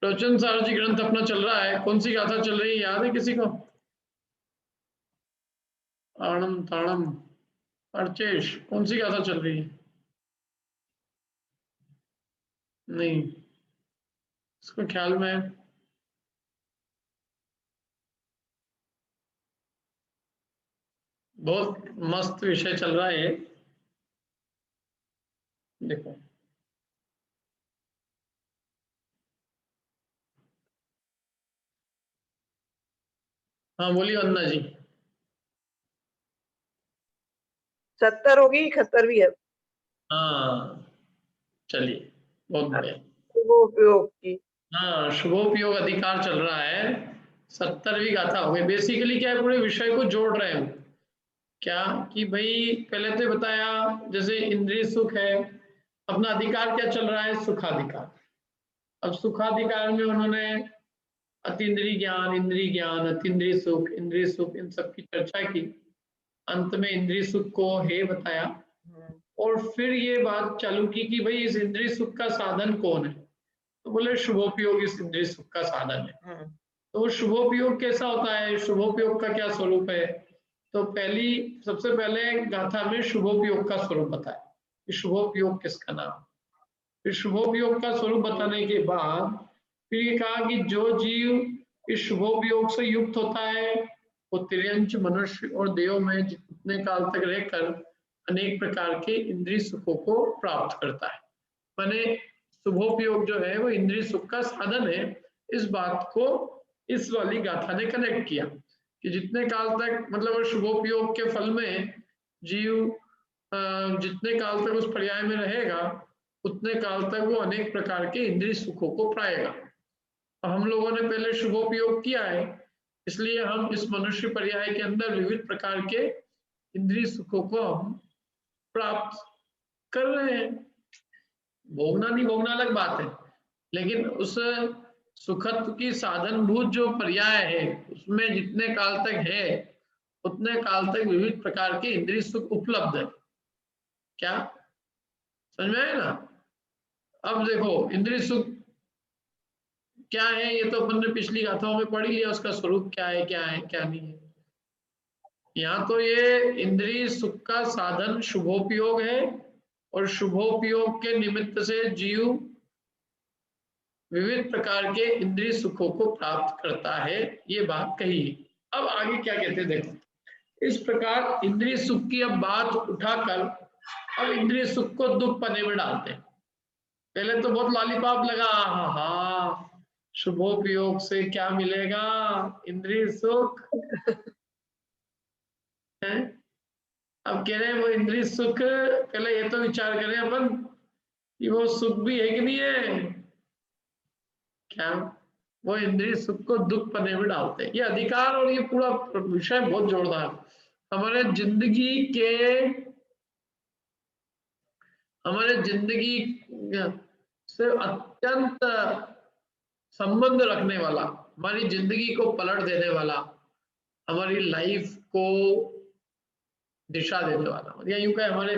प्रवचन सार जी ग्रंथ अपना चल रहा है। कौन सी गाथा चल रही है, याद है किसी को? आणम ताणम अर्चेश, कौन सी गाथा चल रही है? नहीं, इसको ख्याल में है? बहुत मस्त विषय चल रहा है ये। देखो, हाँ बोलिए अन्ना जी। 70 होगी, 71 भी है। हाँ चलिए, बहुत बढ़िया। उपयोग की। हाँ, शुभोपयोग अधिकार चल रहा है। 70वीं गाथा हो गई। बेसिकली क्या है, पूरे विषय को जोड़ रहे हैं। क्या कि भाई पहले तो बताया, जैसे इंद्रिय सुख है, अपना अधिकार क्या चल रहा है, सुखाधिकार। अब सुखाधिकार में उन्होंने इंद्रिय ज्ञान, इंद्रिय सुख, इन सब की चर्चा की। अंत में इंद्रिय सुख को हे बताया, और फिर ये बात चालू की कि भाई इस इंद्रिय सुख का साधन कौन है। तो बोले शुभोपयोग इस इंद्रिय सुख का साधन है। तो वो शुभोपयोग कैसा होता है, शुभोपयोग का क्या स्वरूप है? तो सबसे पहले गाथा में शुभोपयोग का स्वरूप बताया कि शुभोपयोग किसका नाम। फिर शुभोपयोग का स्वरूप बताने के बाद फिर ये कहा कि जो जीव इस शुभोपयोग से युक्त होता है, वो तिर्यंच, मनुष्य और देवों में जितने काल तक रहकर अनेक प्रकार के इंद्रिय सुखों को प्राप्त करता है। माने शुभोपयोग जो है वो इंद्रिय सुख का साधन है। इस बात को इस वाली गाथा ने कनेक्ट किया कि जितने काल तक, मतलब शुभोपयोग के फल में जीव जितने काल तक उस पर्याय में रहेगा, उतने काल तक वो अनेक प्रकार के इंद्रिय सुखों को पाएगा। हम लोगों ने पहले शुभोपयोग किया है, इसलिए हम इस मनुष्य पर्याय के अंदर विविध प्रकार के इंद्रिय सुखों को हम प्राप्त कर रहे हैं। भोगना नहीं भोगना अलग बात है, लेकिन उस सुखत्व की साधनभूत जो पर्याय है, उसमें जितने काल तक है उतने काल तक विविध प्रकार के इंद्रिय सुख उपलब्ध है। क्या समझ में आया ना? अब देखो, इंद्रिय सुख क्या है, ये तो अपन ने पिछली गाथाओं में पढ़ ही लिया, उसका स्वरूप क्या है क्या नहीं है। यहाँ तो ये इंद्रिय सुख का साधन शुभोपयोग है, और शुभोपयोग के निमित्त से जीव विविध प्रकार के इंद्रिय सुखों को प्राप्त करता है, ये बात कही है। अब आगे क्या कहते हैं देखो, इस प्रकार इंद्रिय सुख की अब बात उठाकर अब इंद्रिय सुख को दुख पने में डालते हैं। पहले तो बहुत लॉलीपॉप लगा, हाँ शुभोपयोग से क्या मिलेगा, इंद्रिय सुख है। अब कह रहे हैं वो इंद्रिय सुख, पहले ये तो विचार करें अपन कि वो सुख भी है कि नहीं है। क्या वो इंद्रिय सुख को दुख पने में डालते हैं, ये अधिकार और ये पूरा विषय बहुत जोरदार। हमारे जिंदगी के हमारे जिंदगी से अत्यंत संबंध रखने वाला, हमारी जिंदगी को पलट देने वाला, हमारी लाइफ को दिशा देने वाला, या यूं कहे हमारे,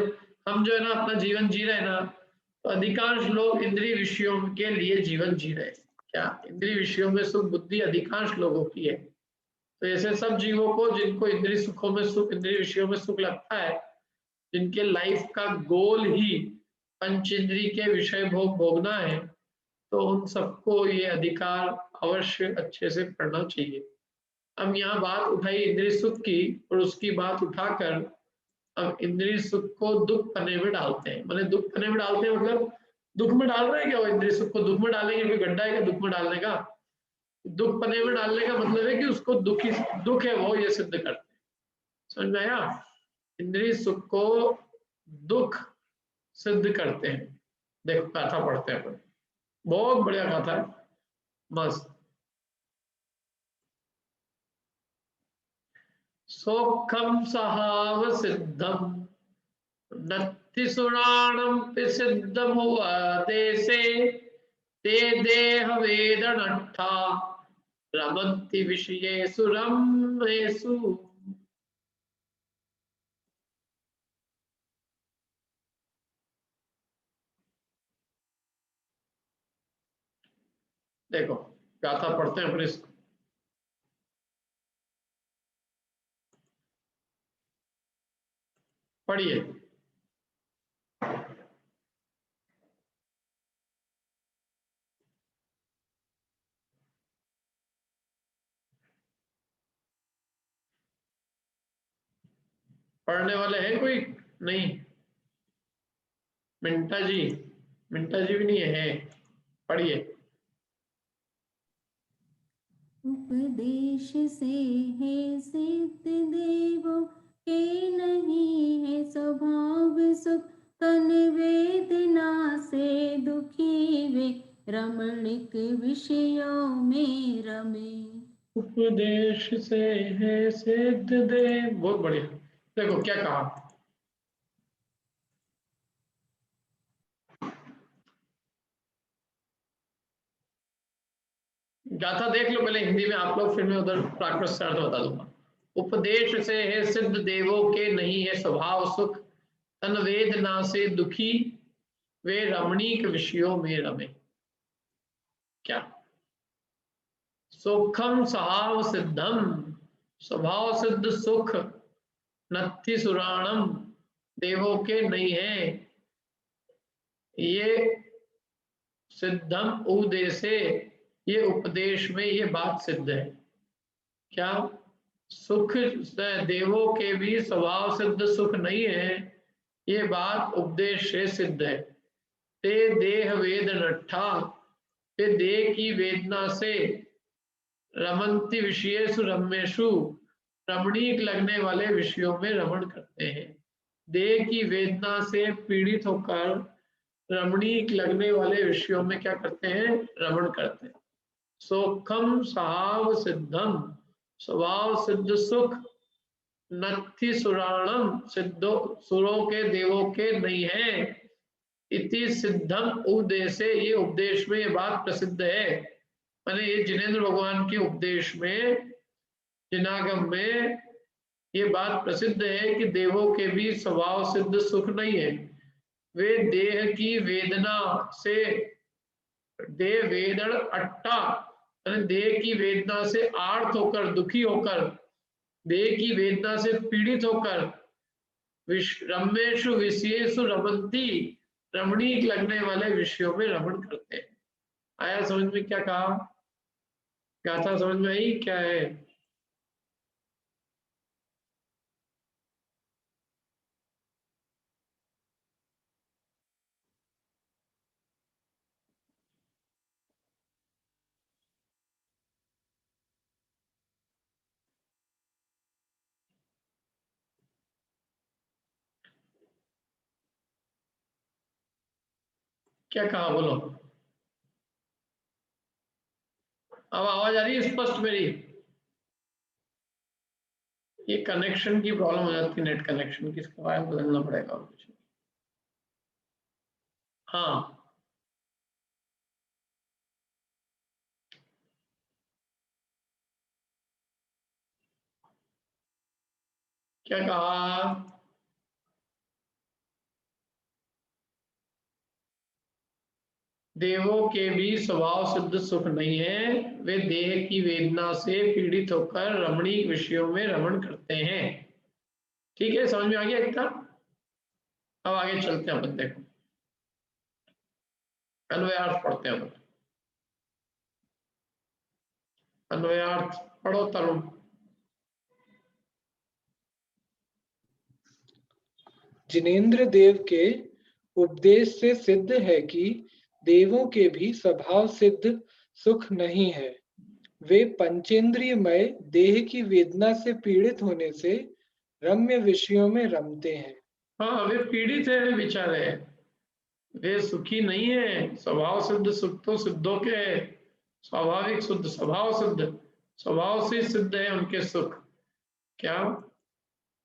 हम जो है ना अपना जीवन जी रहे हैं ना, तो अधिकांश लोग इंद्रिय विषयों के लिए जीवन जी रहे हैं। क्या इंद्रिय विषयों में सुख बुद्धि अधिकांश लोगों की है। तो ऐसे सब जीवों को जिनको इंद्रिय सुखों में सुख, इंद्रिय विषयों में सुख लगता है, जिनके लाइफ का गोल ही पंच इंद्रिय के विषय भोग भोगना है, तो उन सबको ये अधिकार अवश्य अच्छे से पढ़ना चाहिए। अब यहाँ बात उठाई इंद्रिय सुख की, और उसकी बात उठाकर अब इंद्रिय सुख को दुख पन्ने में डालते हैं। मतलब दुख पन्ने में डालते हैं मतलब दुख में डाल रहे हैं क्या? वो इंद्रिय सुख को दुख में डालेंगे, कोई गड्ढा है क्या दुख में डालने का? दुख पन्ने में डालने का मतलब है कि उसको दुख है वो ये सिद्ध करते हैं। समझ में आया? इंद्रिय सुख को दुख सिद्ध करते हैं। देखो गाथा पढ़ते हैं अपन, बहुत बढ़िया गाथा है, मस्त। सोखम सहाव सिद्धम नत्थि सुराणम सिद्धम देशे ते देह वेदनट्ठा रमन्ति विषयेषु रम्येषु। देखो गाथा पढ़ते हैं फिर इसको। पढ़िए। पढ़ने वाले हैं कोई? नहीं। मिंटा जी, मिंटा जी भी नहीं है। पढ़िए। उपदेश से है सिद्ध देवों के नहीं है स्वभाव सुख, तन वेदना से दुखी वे रमणिक विषयों में रमे। उपदेश से है सिद्ध देव, बहुत बढ़िया। देखो क्या कहा, गाथा देख लो पहले हिंदी में आप लोग, फिर मैं उधर प्राकृत से अर्थ बता दूंगा। उपदेश से है सिद्ध देवों के नहीं है स्वभाव सुख, तन वेदना से दुखी वे रमणीक विषयों में रमे। क्या? सुखम स्वभाव सिद्धम, स्वभाव सिद्ध सुख नत्थि सुराणम, देवों के नहीं है ये सिद्धम उपदेशे, ये उपदेश में ये बात सिद्ध है। क्या? सुख देवों के भी स्वभाव सिद्ध सुख नहीं है, ये बात उपदेश से सिद्ध है। ते देह वेद नट्ठा, ते देह की वेदना से रमंती विषयेषु रम्येषु, रमणीक लगने वाले विषयों में रमण करते हैं। देह की वेदना से पीड़ित होकर रमणीक लगने वाले विषयों में क्या करते हैं? रमण करते हैं। सोखम सहाव सिद्धम, स्वभाव सिद्ध सुख नत्थि सुराणम, सिद्धो सुरों के देवों के नहीं है। इति सिद्धम उपदेशे, ये उपदेश में ये बात प्रसिद्ध है। माने ये जिनेंद्र भगवान के उपदेश में, जिनागम में ये बात प्रसिद्ध है कि देवों के भी स्वभाव सिद्ध सुख नहीं है। वे देह की वेदना से, देह वेदन अट्टा, देह की वेदना से आर्त होकर, दुखी होकर, देह की वेदना से पीड़ित होकर रमेशु विषयेषु रमंती, रमणीक लगने वाले विषयों में रमण करते हैं। आया समझ में क्या कहा? गाथा समझ में आई क्या है? क्या कहा बोलो? अब आवाज आ रही है स्पष्ट मेरी? ये कनेक्शन की प्रॉब्लम हो जाती है, नेट कनेक्शन की, इसका वायर बदलना पड़ेगा और कुछ नहीं। हाँ क्या कहा? देवों के भी स्वभाव सिद्ध सुख नहीं है, वे देह की वेदना से पीड़ित होकर रमणीक विषयों में रमण करते हैं। ठीक है, समझ में आ गया इतना? अब आगे चलते हैं अपन, देखो अन्वयार्थ पढ़ते हैं अपन। अन्वयार्थ पढ़ो तरुण। जिनेंद्र देव के उपदेश से सिद्ध है कि देवों के भी स्वभाव सिद्ध सुख नहीं है। वे पंचेंद्रियमय देह की वेदना से पीड़ित होने से रम्य विषयों में रमते हैं। हाँ, वे पीड़ित है, वे बेचारे, वे सुखी नहीं है। स्वभाव सिद्ध सुख तो सिद्धों के है, स्वाभाविक शुद्ध स्वभाव सिद्ध, स्वभाव से सिद्ध है उनके सुख। क्या?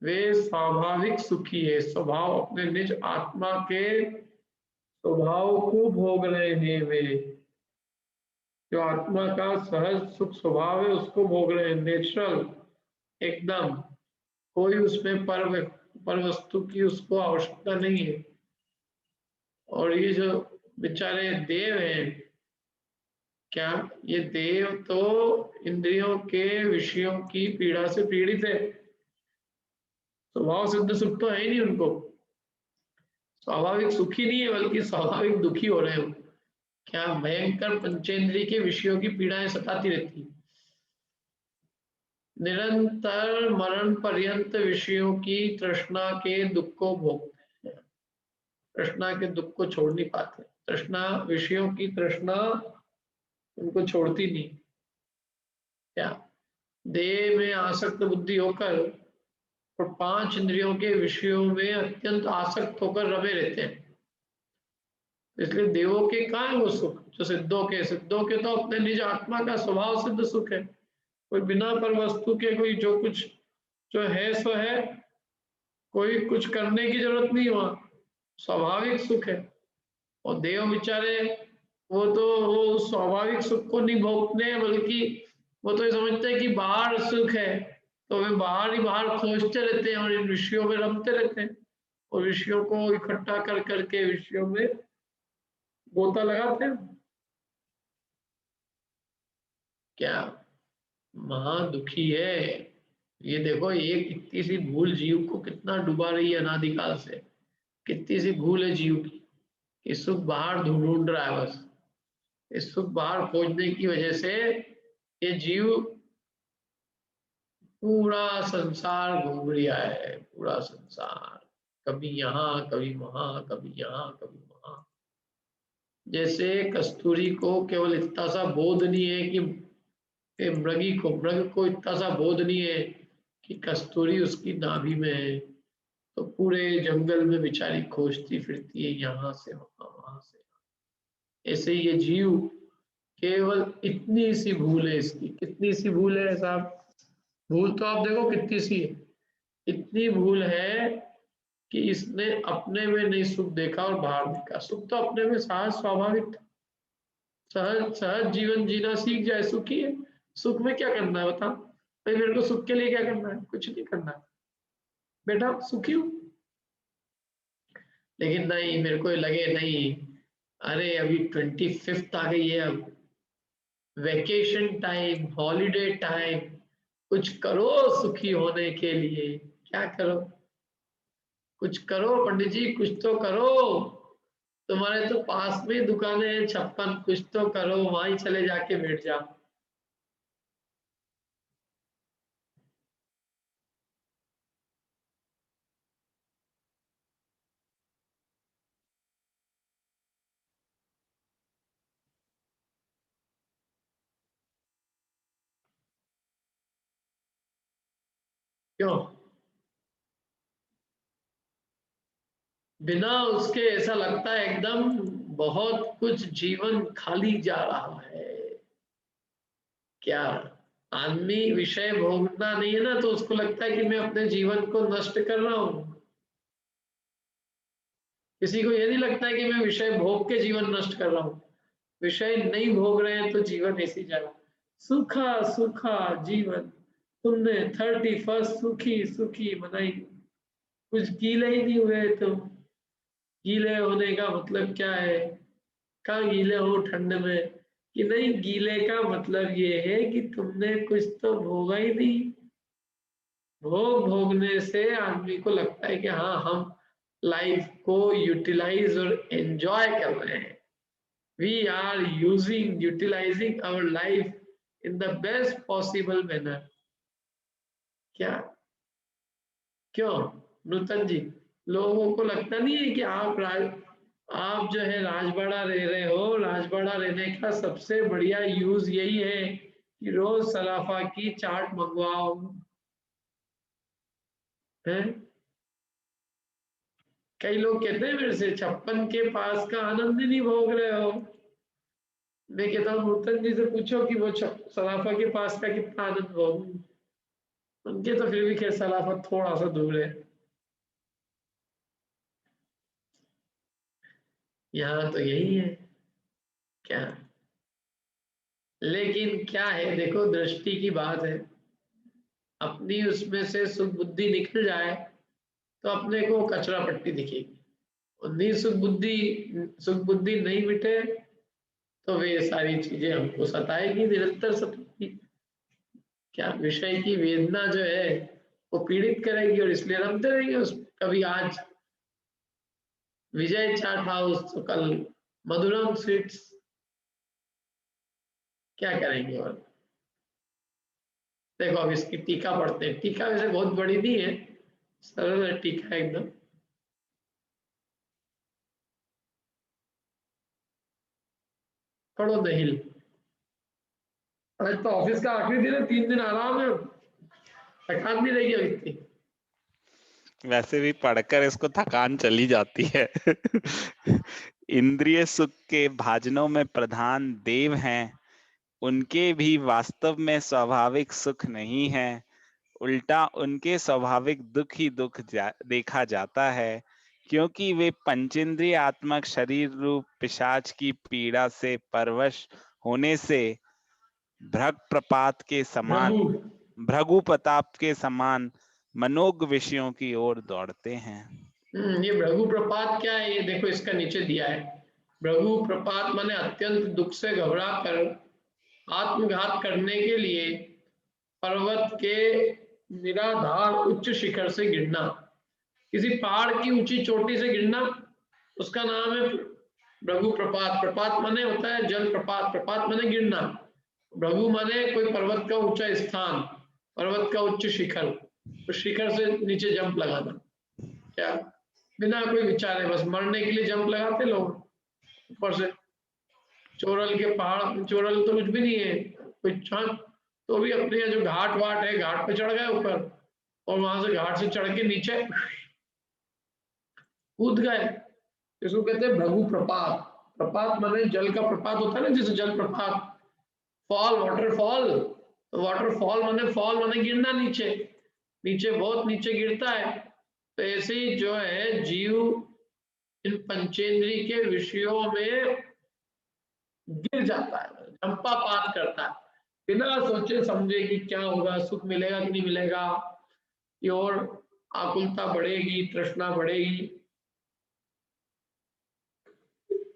वे स्वाभाविक सुखी है, स्वभाव अपने निज आत्मा के स्वभाव को भोग रहे हैं। वे जो आत्मा का सहज सुख स्वभाव है उसको भोग रहे हैं, नेचुरल एकदम, कोई उसमें पर वस्तु की उसको आवश्यकता नहीं है। और ये जो बेचारे देव हैं, क्या ये देव तो इंद्रियों के विषयों की पीड़ा से पीड़ित है, स्वभाव सिद्ध सुख तो है ही नहीं उनको, स्वाभाविक सुखी नहीं है बल्कि स्वाभाविक दुखी हो रहे हो। क्या भयंकर पंचेंद्रिय के विषयों की पीड़ाएं सताती रहती है, निरंतर मरण पर्यंत विषयों की तृष्णा के दुख को भोगते हैं, तृष्णा के दुख को छोड़ नहीं पाते, तृष्णा विषयों की तृष्णा उनको छोड़ती नहीं। क्या देह में आसक्त बुद्धि होकर और 5 इंद्रियों के विषयों में अत्यंत आसक्त होकर रमे रहते हैं। इसलिए देवों के कहाँ है वो सुख जो सिद्धों के तो अपने निज आत्मा का स्वभाव सिद्ध सुख है, कोई बिना पर वस्तु के कोई जो कुछ जो है सो है, कोई कुछ करने की जरूरत नहीं, वहां स्वाभाविक सुख है। और देव बेचारे वो तो वो स्वाभाविक सुख को नहीं भोगते हैं, बल्कि वो तो ये समझते हैं कि बाहर सुख है, तो वे बाहर ही बाहर खोजते रहते हैं और इन विषयों में रमते रहते हैं और विषयों को इकट्ठा कर करके विषयों में गोता लगाते हैं। क्या महा दुखी है ये, देखो एक इतनी सी भूल जीव को कितना डुबा रही है अनादिकाल से, कितनी सी भूल है जीव की, कि सुख बाहर ढूंढ रहा है, बस इस सुख बाहर खोजने की वजह से ये जीव पूरा संसार घूम रहा है, पूरा संसार, कभी यहाँ कभी वहां, कभी यहाँ कभी वहां। जैसे कस्तूरी को केवल इतना सा बोध नहीं है कि मृग को इतना सा बोध नहीं है कि कस्तूरी उसकी नाभि में है, तो पूरे जंगल में बेचारी खोजती फिरती है यहाँ से वहां से। ऐसे ये जीव केवल इतनी सी भूल है इसकी, कितनी सी भूल है साहब, भूल तो आप देखो कितनी सी है, इतनी भूल है कि इसने अपने में नहीं सुख देखा और बाहर देखा। सुख तो अपने में सहज स्वाभाविक था, सहज सहज जीवन जीना सीख जाए, सुखी है। सुख में क्या करना है बता भाई, मेरे को सुख के लिए क्या करना है, कुछ नहीं करना है बेटा, सुखी हूं। लेकिन नहीं, मेरे को लगे नहीं, अरे अभी 25th आ गई है, अब वेकेशन टाइम, हॉलीडे टाइम, कुछ करो सुखी होने के लिए। क्या करो, कुछ करो पंडित जी, कुछ तो करो, तुम्हारे तो पास में दुकानें हैं 56, कुछ तो करो, वहीं चले जाके बैठ जाओ। क्यों, बिना उसके ऐसा लगता है एकदम बहुत कुछ जीवन खाली जा रहा है। क्या आदमी विषय भोगना नहीं है ना, तो उसको लगता है कि मैं अपने जीवन को नष्ट कर रहा हूं। किसी को ये नहीं लगता है कि मैं विषय भोग के जीवन नष्ट कर रहा हूं। विषय नहीं भोग रहे हैं तो जीवन ऐसे ही जाएगा, सूखा सूखा जीवन। तुमने 31st सुखी सुखी मनाई, कुछ गीले ही नहीं हुए तुम। गीले होने का मतलब क्या है, कहाँ गीले हो ठंड में, कि नहीं, गीले का मतलब ये है कि तुमने कुछ तो भोगा ही नहीं। भोग भोगने से आदमी को लगता है कि हाँ हम लाइफ को यूटिलाइज और एंजॉय कर रहे हैं, we are utilizing our life in the best possible manner। क्या, क्यों नूतन जी, लोगों को लगता नहीं है कि आप जो है राजवाड़ा रह रहे हो, राजवाड़ा रहने का सबसे बढ़िया यूज यही है कि रोज सराफा की चाट मंगवाओ, है? कई लोग कहते हैं मेरे से 56 के पास का आनंद ही नहीं भोग रहे हो। मैं कहता हूँ नूतन जी से पूछो कि वो सराफा के पास का कितना आनंद भोग, उनके तो फिर भी खैर सराफा थोड़ा सा दूर है, यहाँ तो यही है। क्या, लेकिन क्या है, देखो दृष्टि की बात है, अपनी उसमें से सुख बुद्धि निकल जाए तो अपने को कचरा पट्टी दिखेगी, और नहीं सुख बुद्धि नहीं मिटे तो वे सारी चीजें हमको सताएगी, निरंतर सताएगी। क्या विषय की वेदना जो है वो पीड़ित करेगी और इसलिए रमते रहेंगे उस। कभी आज विजय चाट हाउस तो कल मधुरम स्वीट्स, क्या करेंगे। और देखो अब इसकी टीका पढ़ते हैं। टीका वैसे बहुत बड़ी नहीं है, सरल है टीका एकदम। पढ़ो दहिल। आज तो ऑफिस का आखिरी दिन है, 3 दिन आराम है, थकान नहीं रहेगी अब इतनी। वैसे भी पढ़कर इसको थकान चली जाती है। इंद्रिय सुख के भाजनों में प्रधान देव हैं, उनके भी वास्तव में स्वाभाविक सुख नहीं है, उल्टा उनके स्वाभाविक दुख ही दुख देखा जाता है, क्योंकि वे पंचेंद्रिय आत्मक शरीर रूप पिशाच की पीड़ा से परवश होने से भ्रग प्रपात के समान, भृगु प्रताप के समान मनोज्ञ विषयों की ओर दौड़ते हैं। ये भृगु प्रपात क्या है, ये देखो इसका नीचे दिया है। भृगु प्रपात माने अत्यंत दुख से घबरा कर आत्मघात करने के लिए पर्वत के निराधार उच्च शिखर से गिरना, किसी पहाड़ की ऊंची चोटी से गिरना, उसका नाम है भृगु प्रपात। प्रपात माने होता है जल प्रपात, प्रपात माने गिरना, भृगु माने कोई पर्वत का ऊंचा स्थान, पर्वत का उच्च शिखर, उस शिखर से नीचे जंप लगाना। क्या बिना कोई विचारे बस मरने के लिए जंप लगाते लोग ऊपर से। चोरल के पहाड़, चोरल तो कुछ भी नहीं है, कोई छान तो भी अपने जो घाट वाट है घाट पे चढ़ गए ऊपर और वहां से घाट से चढ़ के नीचे कूद गए। इसको कहते हैं भृगु प्रपात। प्रपात माने जल का प्रपात होता है ना, जैसे जल प्रपात, फॉल, वाटरफॉल। तो वाटरफॉल माने फॉल माने गिरना, नीचे, नीचे बहुत नीचे गिरता है। तो ऐसे ही जो है जीव इन पंचेंद्रिय के विषयों में गिर जाता है, झंपापात करता है, बिना सोचे समझे कि क्या होगा, सुख मिलेगा कि नहीं मिलेगा, की और आकुलता बढ़ेगी, तृष्णा बढ़ेगी,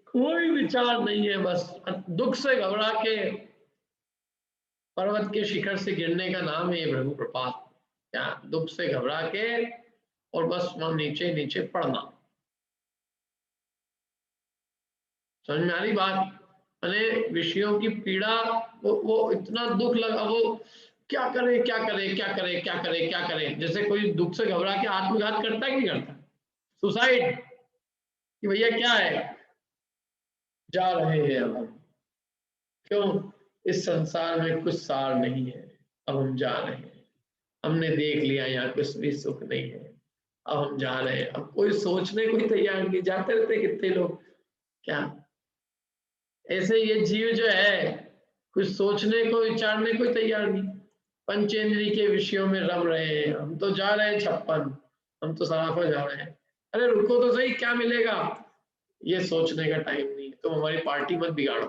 कोई विचार नहीं है, बस दुख से घबरा के पर्वत के शिखर से गिरने का नाम है भृगु प्रपात। क्या दुख से घबरा के और बस वहां नीचे नीचे पड़ना। समझ में आ रही बात? मैंने विषयों की पीड़ा, वो इतना दुख लगा, वो क्या करे क्या करे क्या करे क्या करे क्या करे। जैसे कोई दुख से घबरा के आत्मघात करता है कि नहीं करता, सुसाइड, कि भैया क्या है, जा रहे हैं अब हम, क्यों, इस संसार में कुछ सार नहीं है, अब हम जा रहे हैं, हमने देख लिया यहाँ कुछ भी सुख नहीं है, अब हम जा रहे हैं। अब कोई सोचने को ही तैयार नहीं, जाते रहते कितने लोग। क्या ऐसे ये जीव जो है कुछ सोचने को विचारने को तैयार नहीं, पंचेंद्रिय के विषयों में रम रहे हैं। हम तो जा रहे हैं 56, हम तो सराफा जा रहे हैं। अरे रुको तो सही, क्या मिलेगा, ये सोचने का टाइम नहीं। तुम हमारी पार्टी मत बिगाड़ो,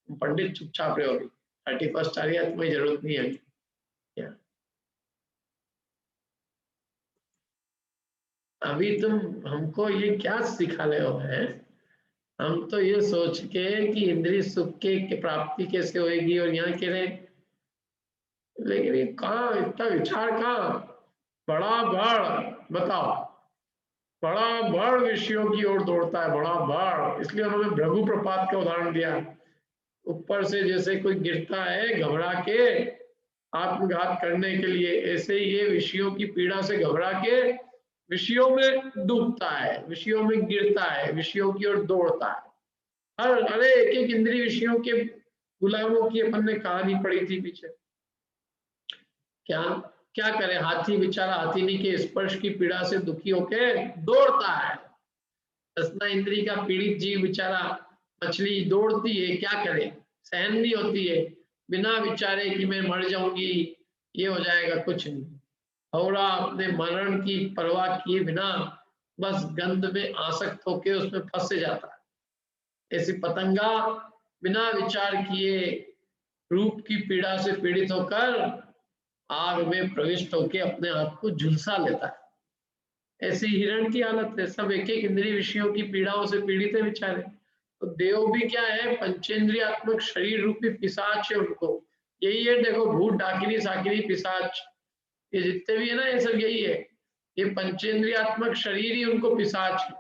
पंडित चुपचाप रहे होगी, 31 आ रही है, तुम्हें जरूरत नहीं है। क्या अभी तुम हमको ये क्या सिखा रहे हो है? हम तो ये सोच के कि इंद्रिय सुख के प्राप्ति कैसे होएगी और यहाँ के रहे, लेकिन ये कहाँ इतना विचार, कहाँ बड़ा बड़ बताओ, बड़ा बड़ विषयों की ओर दौड़ता है, बड़ा बड़। इसलिए उन्होंने भृगु प्रपात का उदाहरण दिया, ऊपर से जैसे कोई गिरता है घबरा के आत्मघात करने के लिए, ऐसे ही ये विषयों की पीड़ा से घबरा के विषयों में डूबता है, विषयों में गिरता है, विषयों की ओर दौड़ता है। अरे एक एक इंद्रिय विषयों के गुलामों की अपन ने कहानी पढ़ी थी पीछे। क्या क्या करे, हाथी बेचारा हाथीनी के स्पर्श की पीड़ा से दुखी होके दौड़ता है। दसना इंद्रिय का पीड़ित जीव बेचारा, मछली दौड़ती है, क्या करे, सहन नहीं होती है, बिना विचारे कि मैं मर जाऊंगी, ये हो जाएगा, कुछ नहीं, हौड़ा अपने मरण की परवाह किए बिना बस गंध में आसक्त होके उसमें फंस जाता है। ऐसी पतंगा बिना विचार किए रूप की पीड़ा से पीड़ित होकर आग में प्रविष्ट होकर अपने आप को झुलसा लेता है। ऐसी हिरण की हालत है, सब एक एक इंद्रिय विषयों की पीड़ाओं से पीड़ित है बेचारे। तो देव भी क्या है, पंचेंद्रियात्मक शरीर रूपी पिशाच है उनको। यही है, देखो भूत, डाकिनी, साकिनी, पिशाच, ये जितने भी है ना, ये सब यही है। ये पंचेंद्रियात्मक शरीर ही उनको पिशाच है।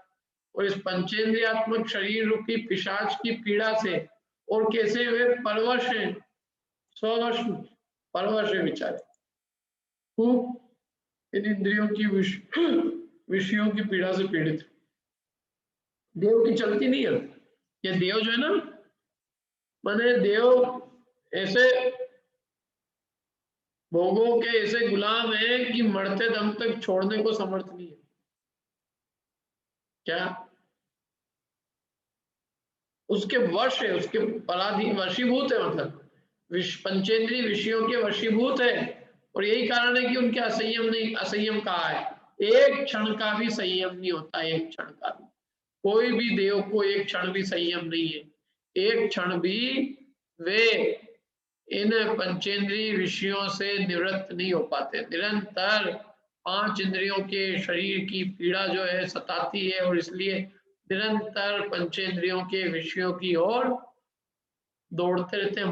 और इस पंचेंद्रियात्मक शरीर रूपी पिशाच की पीड़ा से और कैसे वे परवश हैं, 100 वर्ष परवश है बेचारे, खूब इन इंद्रियों की विषयों की पीड़ा से पीड़ित। देव की चलती नहीं है ये। देव जो है ना, माने देव ऐसे भोगों के ऐसे गुलाम है कि मरते दम तक छोड़ने को समर्थ नहीं है। क्या उसके वश है, उसके पराधीन, वशीभूत है, मतलब पंचेंद्रीय विषयों के वशीभूत है। और यही कारण है कि उनके असंयम नहीं, असंयम कहा है। एक क्षण का भी संयम नहीं होता, एक क्षण का भी। कोई भी देव को एक क्षण भी संयम नहीं है, एक क्षण भी वे इन पंचेंद्रीय विषयों से निवृत्त नहीं हो पाते। निरंतर 5 इंद्रियों के शरीर की पीड़ा जो है सताती है, और इसलिए निरंतर पंचेंद्रियों के विषयों की ओर दौड़ते रहते हैं,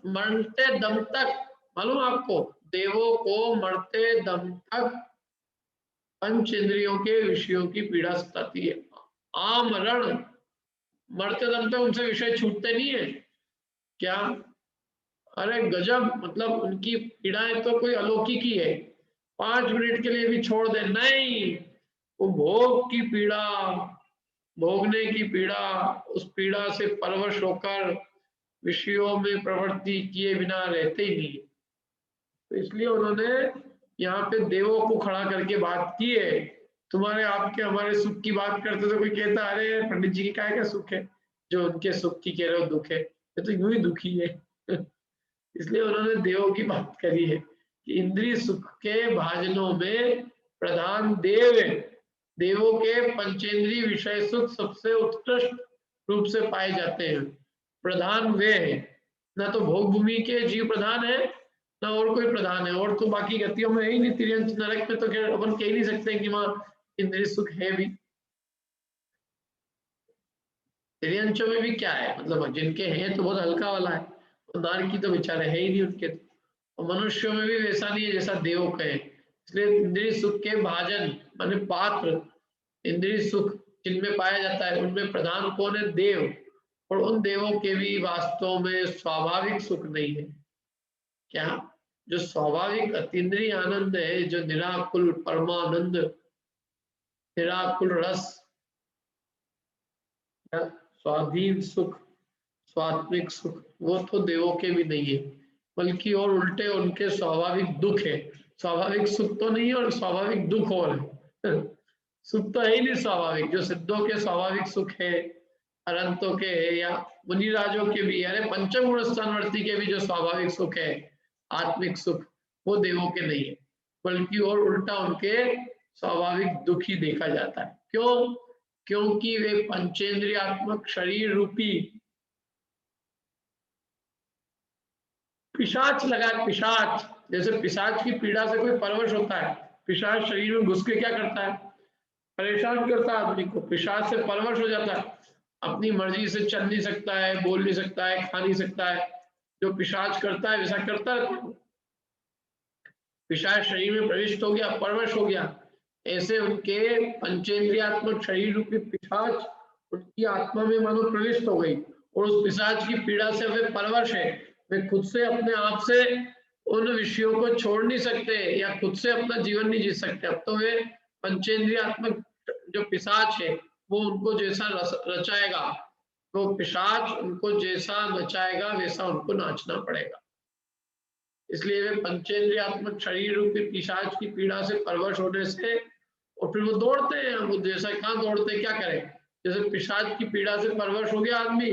मरते दम तक। मालूम आपको, देवों को मरते दम तक पंच इंद्रियों के विषयों की पीड़ा सताती है। आमरण, मरते दम तक उनसे विषय छूटते नहीं है। क्या, अरे गजब, मतलब उनकी पीड़ाएं तो कोई अलौकिक ही है। 5 मिनट के लिए भी छोड़ दे नहीं, वो भोग की पीड़ा, भोगने की पीड़ा, उस पीड़ा से परवश होकर विषयों में प्रवृत्ति किए बिना रहते ही नहीं। तो इसलिए उन्होंने यहाँ पे देवों को खड़ा करके बात की है। तुम्हारे आपके हमारे सुख की बात करते तो कोई कहता अरे पंडित जी की क्या सुख है, जो उनके सुख की कह रहे हो दुख है, ये तो यूं ही दुखी है। इसलिए उन्होंने देवों की बात करी है कि इंद्रिय सुख के भाजनों में प्रधान देव है। देवों के पंचेंद्रीय विषय सुख सबसे उत्कृष्ट रूप से पाए जाते हैं। प्रधान वे है, ना तो भोग भूमि के जीव प्रधान है, ना और कोई प्रधान है। और तो बाकी गतियों में है ही नहीं। तिर्यंच नरक में तो खैर अपन कह नहीं सकते कि वहां इंद्रिय सुख है भी। तिर्यंचों में भी क्या है, मतलब जिनके हैं तो बहुत हल्का वाला है, नार की तो बेचारे है ही नहीं उनके। और मनुष्यों में भी वैसा नहीं है जैसा देव का है। इसलिए इंद्रिय सुख के भाजन माने पात्र, इंद्रिय सुख जिनमें पाया जाता है उनमें प्रधान कौन है, देव। और उन देवों के भी वास्तव में स्वाभाविक सुख नहीं है। क्या, जो स्वाभाविक अतीन्द्रिय आनंद है, जो निराकुल परमानंद, निराकुल रस, स्वाधीन सुख, स्वात्मिक सुख, वो तो देवों के भी नहीं है, बल्कि और उल्टे उनके स्वाभाविक दुख है। स्वाभाविक सुख तो नहीं है और स्वाभाविक दुख और है। सुख तो है ही नहीं स्वाभाविक। जो सिद्धों के स्वाभाविक सुख है, अनंतों के है, या मुनिराजों के भी, अरे पंचम गुण स्थानवर्ती के भी जो स्वाभाविक सुख है, आत्मिक सुख, वो देवों के नहीं है, बल्कि और उल्टा उनके स्वाभाविक दुख ही देखा जाता है। क्यों? क्योंकि वे पंचेंद्रियात्मक शरीर रूपी पिशाच लगा। पिशाच, जैसे पिशाच की पीड़ा से कोई परवश होता है, पिशाच शरीर में घुस के क्या करता है, परेशान करता है आदमी को। पिशाच से परवश हो जाता है, अपनी मर्जी से चल नहीं सकता है, बोल नहीं सकता है, खा नहीं सकता है। जो पिशाच करता है वैसा करता है। पिशाच शरीर में प्रविष्ट हो गया, परवश हो गया, ऐसे उनके पंचेंद्रियात्मक शरीर रूपी पिशाच उनकी आत्मा में मानो प्रविष्ट हो गई, और उस पिशाच की पीड़ा से वे परवश है। वे खुद से अपने आप से उन विषयों को छोड़ नहीं सकते, या खुद से अपना जीवन नहीं जी सकते। अब तो वे पंचेंद्रियात्मक जो पिशाच है वो उनको जैसा रचाएगा, वो पिशाच उनको जैसा नचाएगा वैसा उनको नाचना पड़ेगा। इसलिए वे पंचेंद्रियात्मक शरीर रूपी पिशाच की पीड़ा से परवश होने से, और फिर वो दौड़ते हैं। वो जैसा कहाँ दौड़ते, क्या करें, जैसे पिशाच की पीड़ा से परवश हो गया आदमी,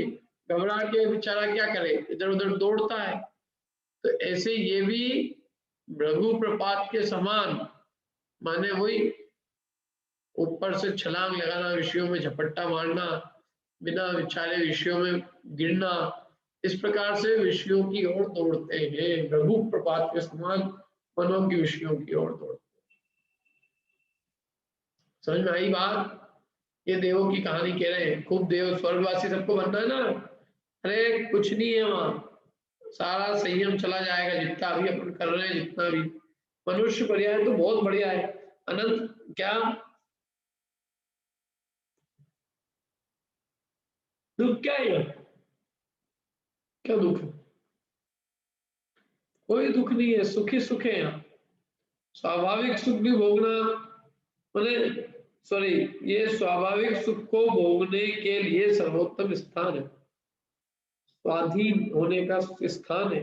घबरा के बेचारा क्या करे, इधर उधर दौड़ता है। तो ऐसे ये भी भृगु प्रपात के समान, माने वही ऊपर से छलांग लगाना, विषयों में झपट्टा मारना, बिना विचारे विषयों में गिरना, इस प्रकार से विषयों की ओर दौड़ते हैं। भृगु प्रपात के समान मनों की विषयों की ओर दौड़ते हैं। समझ में आई बात? ये देवों की कहानी कह रहे हैं, खूब देव स्वर्गवासी सबको बनना है ना। अरे कुछ नहीं है वहां, सारा संयम चला जाएगा, जितना भी अपन कर रहे हैं, जितना भी मनुष्य पर्याय तो बहुत बढ़िया है। अनंत क्या दुख क्या है? क्या दुख है? कोई दुख नहीं है, सुखी सुख है यहाँ। स्वाभाविक सुख भी भोगना, मैंने सॉरी, ये स्वाभाविक सुख को भोगने के लिए सर्वोत्तम स्थान है, स्वाधीन होने का स्थान है,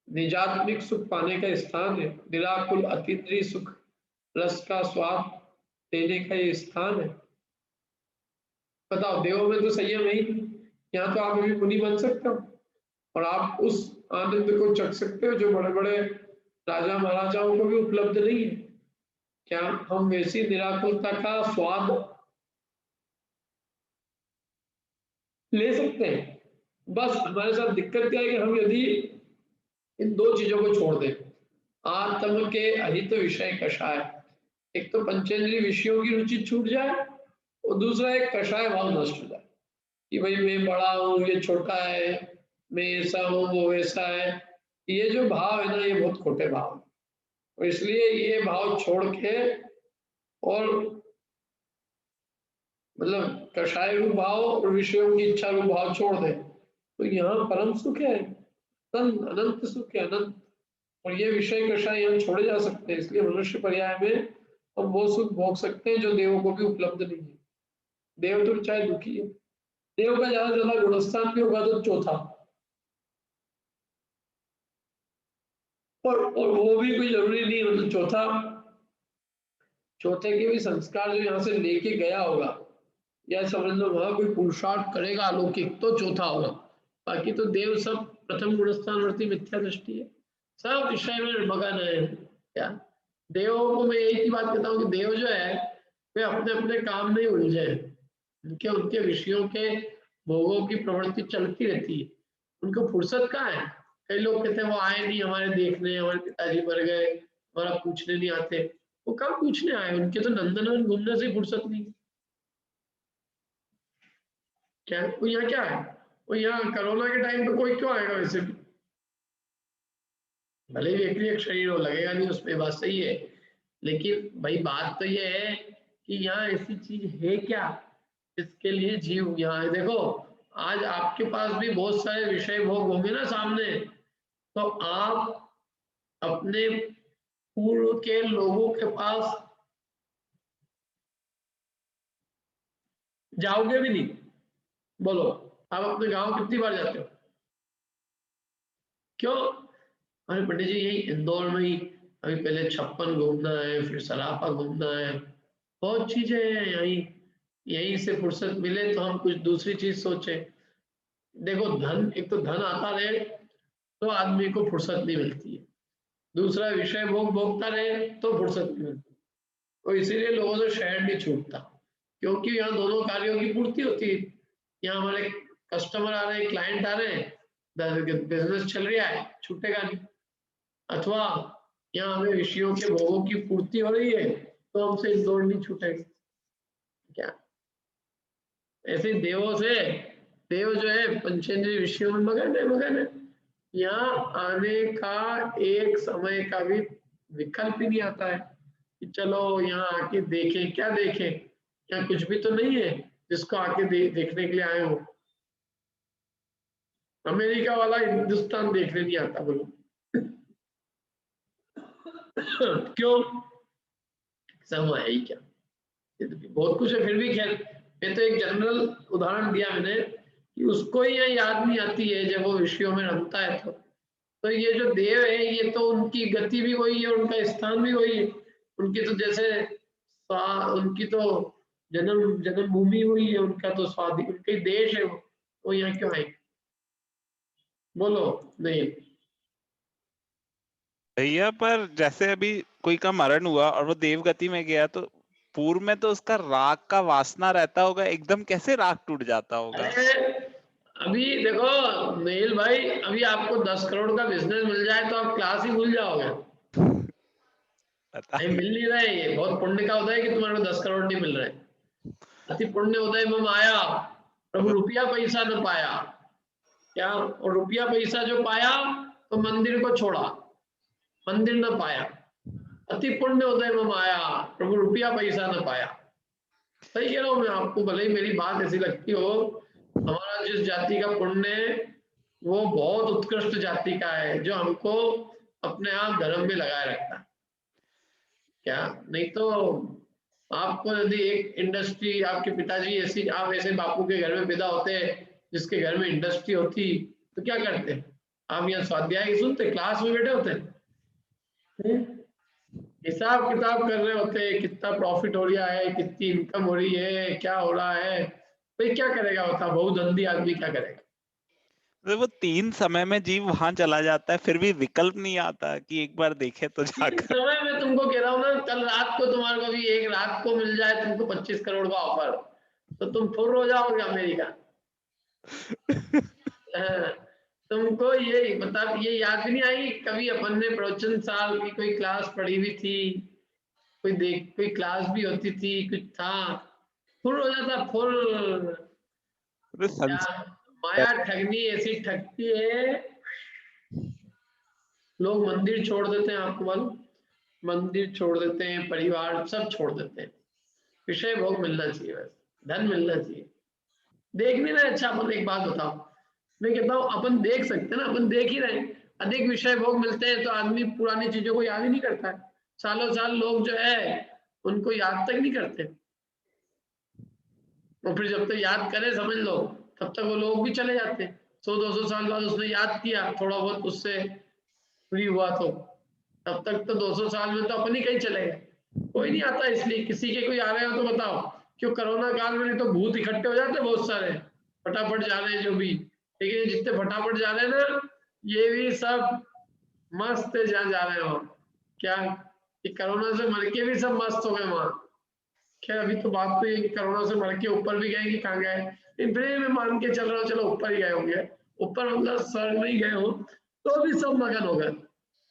निजात्मिक सुख पाने का स्थान है, निराकुल अतीन्द्रिय सुख रस का स्वाद देने का ये स्थान है। बताओ, देवों में तो संयम है ही नहीं, यहाँ तो आप अभी मुनि बन सकते हो और आप उस आनंद को चख सकते हो जो बड़े बड़े राजा महाराजाओं को भी उपलब्ध नहीं है। क्या हम वैसी निराकुलता का स्वाद ले सकते हैं? बस हमारे साथ दिक्कत क्या है कि हम यदि इन दो चीजों को छोड़ दें, आत्म के अहित विषय कषाय, एक तो पंचेंद्रिय विषयों की रुचि छूट जाए और दूसरा एक कषाय भाव नष्ट हो जाए कि भाई मैं बड़ा हूँ, ये छोटा है, मैं ऐसा हूँ, वो वैसा है। ये जो भाव है ना, ये बहुत खोटे भाव है, और इसलिए ये भाव छोड़ के और मतलब कषाय रूप भाव और विषयों की इच्छा रूप भाव छोड़ दे तो यहाँ परम सुख है, अनंत सुख है, अनंत। और ये विषय कषाय हम छोड़े जा सकते हैं, इसलिए मनुष्य पर्याय में हम वो सुख भोग सकते हैं जो देवों को भी उपलब्ध नहीं है। देव तो चाहे दुखी है, देव का ज्यादा से ज्यादा गुणस्थान भी होगा तो चौथा, और वो भी कोई जरूरी नहीं, मतलब चौथे के भी संस्कार जो यहाँ से लेके गया होगा, या समझ लो वहां कोई पुरुषार्थ करेगा अलौकिक तो चौथा होगा। बाकी तो देव सब प्रथम गुणस्थानवर्ती मिथ्या दृष्टि है, सब विषय में मगन है। क्या देवों को मैं एक ही बात कहता हूँ कि देव जो है वे अपने अपने काम में उलझे हैं, उनके उनके विषयों के भोगों की प्रवृत्ति चलती रहती है, उनको फुर्सत कहाँ है। कई लोग कहते हैं वो आए नहीं हमारे देखने, हमारे पिताजी मर गए, हमारा पूछने नहीं आते। वो कब पूछने आए, उनके तो नंदनवन घूमने से फुर्सत नहीं। क्या वो यहाँ क्या है, वो यहाँ कोरोना के टाइम पे कोई क्यों आएगा वैसे भी, भले ही एक शरीर हो, लगेगा नहीं, उसमें बात सही है, लेकिन भाई बात तो ये है कि यहाँ ऐसी चीज है क्या इसके लिए जीव यहाँ है। देखो आज आपके पास भी बहुत सारे विषय भोग होंगे ना सामने, तो आप अपने पूर्व के लोगों के पास जाओगे भी नहीं। बोलो आप अपने गांव कितनी बार जाते हो? क्यों? अरे पंडित जी यही इंदौर में ही अभी पहले 56 घूमना है, फिर सराफा घूमना है, बहुत चीजें हैं यहीं, यहीं से फुर्सत मिले तो हम कुछ दूसरी चीज सोचे। देखो धन, एक तो धन आता रहे तो आदमी को फुर्सत नहीं मिलती है, दूसरा विषय भोग भोगता रहे तो फुर्सत नहीं मिलती, तो इसीलिए लोगों से शहर नहीं छूटता, क्योंकि यहाँ दोनों कार्यों की पूर्ति होती है। यहाँ हमारे कस्टमर आ रहे हैं, क्लाइंट आ रहे हैं, बिजनेस चल रहा है, छूटेगा नहीं। अथवा यहाँ हमें विषयों के भोगों की पूर्ति हो रही है तो हमसे इंदौर नहीं छूटेगा। क्या ऐसे देवों से, देव जो है पंचेंद्रिय विषयों में मगन है, यहाँ आने का एक समय का भी विकल्प ही नहीं आता है कि चलो यहाँ आके देखें। क्या देखें, यहाँ कुछ भी तो नहीं है जिसको आके देखने के लिए आए हो। अमेरिका वाला हिंदुस्तान देखने नहीं आता, बोलो क्यों? सब है ही क्या, ये तो बहुत कुछ है। फिर भी खैर ये तो एक जनरल उदाहरण दिया मैंने कि उसको ही ये याद नहीं आती है जब वो विषयों में रमता है। तो ये जो देव है ये तो उनकी गति भी वही है, उनका स्थान भी वही है, उनकी तो जैसे उनकी तो जन्मभूमि हुई है, उनका तो स्वाधीन, उनका ही देश है वो यहाँ क्यों आए? बोलो नहीं। भैया पर जैसे अभी कोई का मरण हुआ और वो देव गति में गया, तो पूर्व में तो उसका राग का वासना रहता होगा, एकदम कैसे राग टूट जाता होगा? अरे अभी देखो मेल भाई, अभी आपको 10 करोड़ का बिजनेस मिल जाए तो आप क्लास ही भूल जाओगे। पता नहीं नहीं। मिल नहीं रहा है, ये बहुत पुण्य का होता है कि तुम्हारे को 10 करोड़ नहीं मिल रहे। अति पुण्य उदय में माया, प्रभु रुपया पैसा न पाया क्या, और रुपया पैसा जो पाया तो मंदिर को छोड़ा, मंदिर न पाया। अति पुण्य उदय में माया, प्रभु रुपया पैसा न पाया। सही कह रहा हूं मैं आपको, भले ही मेरी बात ऐसी लगती हो, हमारा जिस जाति का पुण्य वो बहुत उत्कृष्ट जाति का है, जो हमको अपने आप धर्म में लगाए रखता है क्या। नहीं तो आपको यदि एक इंडस्ट्री, आपके पिताजी ऐसी, आप ऐसे बापू के घर में पैदा होते जिसके घर में इंडस्ट्री होती, तो क्या करते आप? यहाँ स्वाध्याय सुनते, क्लास में बैठे होते, हिसाब किताब कर रहे होते, कितना प्रॉफिट हो रहा है, कितनी इनकम हो रही है, क्या हो रहा है। भाई क्या करेगा होता, बहुधंधी आदमी क्या करेगा। वो 3 समय में जीव वहां चला जाता है, फिर भी विकल्प नहीं आता कि एक बार देखे तो जाकर। समय में तुमको कह रहा हूँ ना, कल रात को तुम्हारे को भी एक रात को मिल जाए तुमको 25 करोड़ का ऑफर, तो तुम फुर हो जाओगे अमेरिका। तुमको ये मतलब ये याद भी नहीं आई कभी अपन ने प्रवचन साल की कोई क्लास पढ़ी हुई थी, कोई क्लास भी होती थी, कुछ था, फुर हो जाता फुर। माया ठगनी ऐसी ठगती है, लोग मंदिर छोड़ देते हैं, आपको मालूम, मंदिर छोड़ देते हैं, परिवार सब छोड़ देते हैं। विषय भोग मिलना चाहिए, बस धन मिलना चाहिए। देखने ना अच्छा, अपन एक बात बताओ, मैं कहता हूँ अपन देख सकते हैं ना, अपन देख ही रहे हैं, अधिक विषय भोग मिलते हैं तो आदमी पुरानी चीजों को याद ही नहीं करता है। सालों साल लोग जो है उनको याद तक नहीं करते, और फिर जब तक याद करे समझ लो तब तक वो लोग भी चले जाते हैं। 100-200 साल बाद उसने याद किया, थोड़ा बहुत उससे फ्री हुआ, तो तब तक तो 200 साल में तो अपन ही कहीं चले गए, कोई नहीं आता। इसलिए किसी के कोई आ रहे हो तो बताओ, क्यों कोरोना काल में नहीं तो भूत इकट्ठे हो जाते बहुत सारे, फटाफट जा रहे हैं जो भी, लेकिन जितने फटाफट जा रहे हैं ना, ये भी सब मस्त जहाँ जा रहे हो क्या, कि कोरोना से मर के भी सब मस्त हो गए वहां। खैर अभी तो बात तो ये कि कोरोना से मर के ऊपर भी गए कि कहाँ गए, फिर मैं मान के चल रहा हूँ चलो ऊपर ही गए होंगे, ऊपर मतलब स्वर्ग नहीं गए हो तो भी सब मगन हो गए,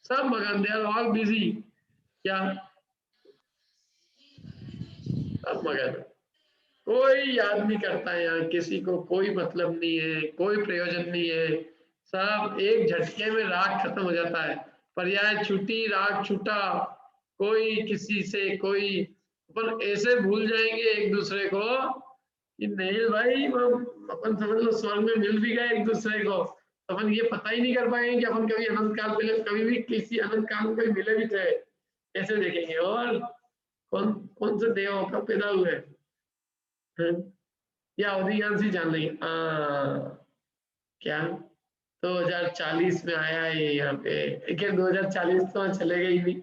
सब मगन, दे आर ऑल बिजी क्या, सब मगन। कोई याद नहीं करता है यहाँ, किसी को कोई मतलब नहीं है, कोई प्रयोजन नहीं है, सब एक झटके में राग खत्म हो जाता है, पर्याय छूटी राग छूटा, कोई किसी से कोई, अपन ऐसे भूल जाएंगे एक दूसरे को कि नहीं भाई अपन समझ लो स्वर्ग में मिल भी गए एक दूसरे को, अपन ये पता ही नहीं कर पाएंगे कि अपन कभी अनंत काल पहले कभी भी किसी अनंत काल में कभी मिले भी थे, ऐसे देखेंगे। और कौन कौन से देव कब पैदा हुए या अधिकांश ही जान लेंगे। क्या 2040 में आया है यहाँ पे, 2040 तो चलेगा ही नहीं,